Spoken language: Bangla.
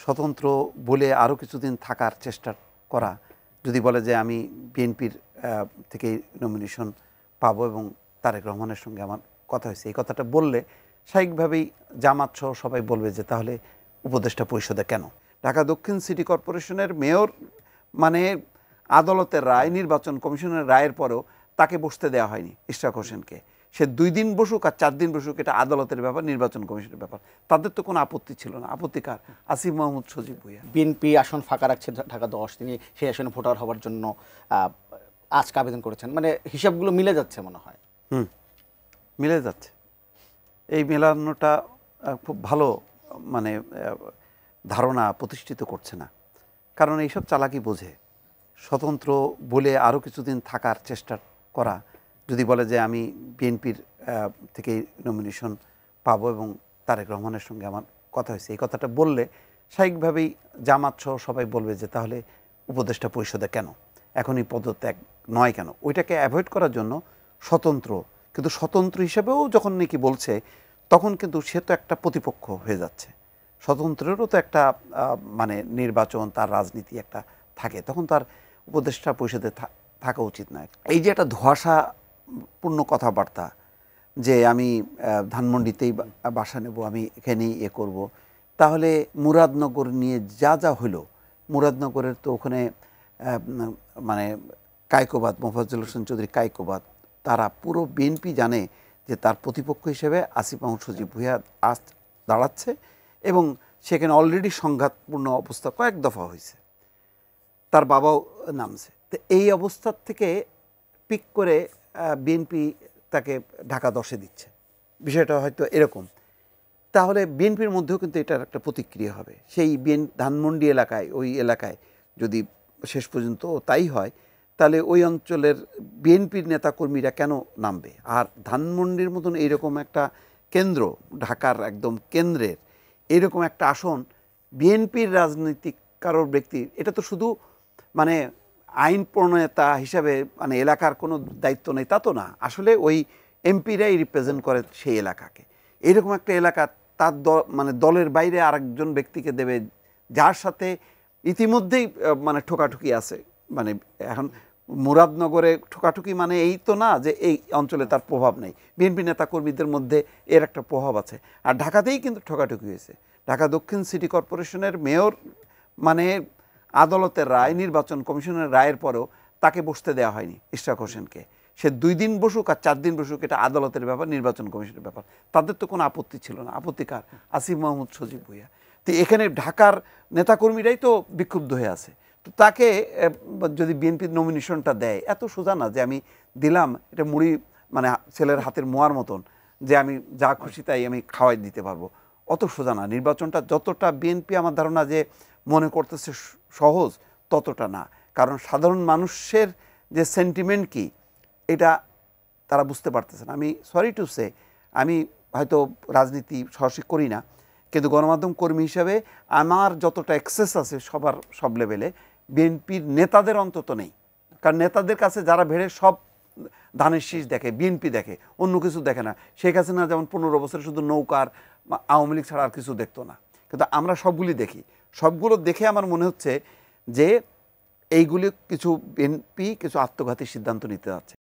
স্বতন্ত্র বলে আরও কিছুদিন থাকার চেষ্টা করা, যদি বলে যে আমি বিএনপির থেকে নমিনেশন পাবো এবং তারেক রহমানের সঙ্গে আমার কথা হয়েছে, এই কথাটা বললে স্বাভাবিকভাবেই জামাত সহ সবাই বলবে যে তাহলে উপদেষ্টা পরিষদে কেন? ঢাকা দক্ষিণ সিটি কর্পোরেশনের মেয়র মানে আদালতের রায়, নির্বাচন কমিশনের রায়ের পরেও তাকে বসতে দেওয়া হয়নি ইশরাক হোসেনকে। সে 2 দিন বসুক আর 4 দিন বসুক, এটা আদালতের ব্যাপার, নির্বাচন কমিশনের ব্যাপার। তাদের তো কোনো আপত্তি ছিল না। আপত্তিকার আসিফ মাহমুদ সজীব ভুঁইয়া। বিএনপি আসন ফাঁকা রাখছে ঢাকা 10, তিনি সেই আসনে ভোটার হওয়ার জন্য আজকে আবেদন করেছেন। মানে হিসাবগুলো মিলে যাচ্ছে মনে হয়। মিলে যাচ্ছে। এই মেলানোটা খুব ভালো মানে ধারণা প্রতিষ্ঠিত করছে না, কারণ এইসব চালাকি বোঝে। স্বতন্ত্র বলে আরও কিছুদিন থাকার চেষ্টা করা, যদি বলে যে আমি বিএনপির থেকে নমিনেশন পাবো এবং তারেক রহমানের সঙ্গে আমার কথা হয়েছে, এই কথাটা বললে স্বাভাবিকভাবেই জামাত সহ সবাই বলবে যে তাহলে উপদেষ্টা পরিষদে কেন, এখনই পদত্যাগ নয় কেন। ওইটাকে অ্যাভয়েড করার জন্য স্বতন্ত্র, কিন্তু স্বতন্ত্র হিসেবেও যখন নাকি বলছে তখন কিন্তু সে তো একটা প্রতিপক্ষ হয়ে যাচ্ছে। স্বতন্ত্রেরও তো একটা মানে নির্বাচন, তার রাজনীতি একটা থাকে, তখন তার উপদেষ্টা পরিষদে থাকা উচিত নয়। এই যে একটা ধোঁয়াশাপূর্ণ কথাবার্তা যে আমি ধানমন্ডিতেই বাসা নেব, আমি এখানেই করব, তাহলে মুরাদনগর নিয়ে যা যা হলো, মুরাদনগরের তো ওখানে মানে কায়কোবাদ, মোফাজ্জল হোসেন চৌধুরী কায়কোবাদ, তারা পুরো বিএনপি জানে যে তার প্রতিপক্ষ হিসেবে আসিফ মাহমুদ সজীব ভুঁইয়া দাঁড়াচ্ছে এবং সেখানে অলরেডি সংঘাতপূর্ণ অবস্থা কয়েক দফা হয়েছে, তার বাবাও নামছে। তো এই অবস্থার থেকে পিক করে বিএনপি তাকে ঢাকা 10-এ দিচ্ছে, বিষয়টা হয়তো এরকম। তাহলে বিএনপির মধ্যেও কিন্তু এটার একটা প্রতিক্রিয়া হবে। সেই ধানমন্ডি এলাকায়, ওই এলাকায় যদি শেষ পর্যন্ত তাই হয়, তাহলে ওই অঞ্চলের বিএনপির নেতাকর্মীরা কেন নামবে? আর ধানমন্ডির মতন এইরকম একটা কেন্দ্র, ঢাকার একদম কেন্দ্রের এইরকম একটা আসন বিএনপির রাজনৈতিক কারোর ব্যক্তি, এটা তো শুধু মানে আইন প্রণেতা হিসাবে মানে এলাকার কোনো দায়িত্ব নেই তা তো না, আসলে ওই এমপিরাই রিপ্রেজেন্ট করে সেই এলাকাকে। এইরকম একটা এলাকা তার মানে দলের বাইরে আরেকজন ব্যক্তিকে দেবে, যার সাথে ইতিমধ্যেই মানে ঠোকাঠুকি আছে। মানে এখন মুরাদনগরে ঠোকাঠুকি মানে এই তো না যে এই অঞ্চলে তার প্রভাব নেই, বিএনপি নেতাকর্মীদের মধ্যে এর একটা প্রভাব আছে। আর ঢাকাতেই কিন্তু ঠোকাঠুকি হয়েছে। ঢাকা দক্ষিণ সিটি কর্পোরেশনের মেয়র মানে আদালতের রায়, নির্বাচন কমিশনের রায়ের পরেও তাকে বসতে দেওয়া হয়নি ইশরাক হোসেনকে। সে 2 দিন বসুক আর 4 দিন বসুক, এটা আদালতের ব্যাপার, নির্বাচন কমিশনের ব্যাপার। তাদের তো কোনো আপত্তি ছিল না। আপত্তিকার আসিফ মাহমুদ সজীব ভুঁইয়া। তো এখানে ঢাকার নেতাকর্মীরাই তো বিক্ষুব্ধ হয়ে আছে। তো তাকে যদি বিএনপির নমিনেশনটা দেয়, এত সোজা না যে আমি দিলাম, এটা মুড়ি মানে ছেলের হাতের মোয়ার মতন যে আমি যা খুশি তাই আমি খাওয়াই দিতে পারবো, অত সোজা না। নির্বাচনটা যতটা বিএনপি আমার ধারণা যে মনে করতেছে সহজ, ততটা না। কারণ সাধারণ মানুষের যে সেন্টিমেন্ট কি, এটা তারা বুঝতে পারতেছে না। আমি সরি টু সে, আমি হয়তো রাজনীতি সরাসরি করি না, কিন্তু গণমাধ্যম কর্মী হিসাবে আমার যতটা অ্যাক্সেস আছে সবার সব লেভেলে, বিএনপির নেতাদের অন্তত নেই। কারণ নেতাদের কাছে যারা ভেড়ে সব ধানের শীষ দেখে, বিএনপি দেখে, অন্য কিছু দেখে না। শেখ হাসিনা যেমন 15 বছর শুধু নৌকার আওয়ামী লীগ ছাড়া আর কিছু দেখতো না, কিন্তু আমরা সবগুলি দেখি। সবগুলো দেখে আমার মনে হচ্ছে যে এইগুলি কিছু বিএনপি কিছু আত্মঘাতী সিদ্ধান্ত নিতে যাচ্ছে।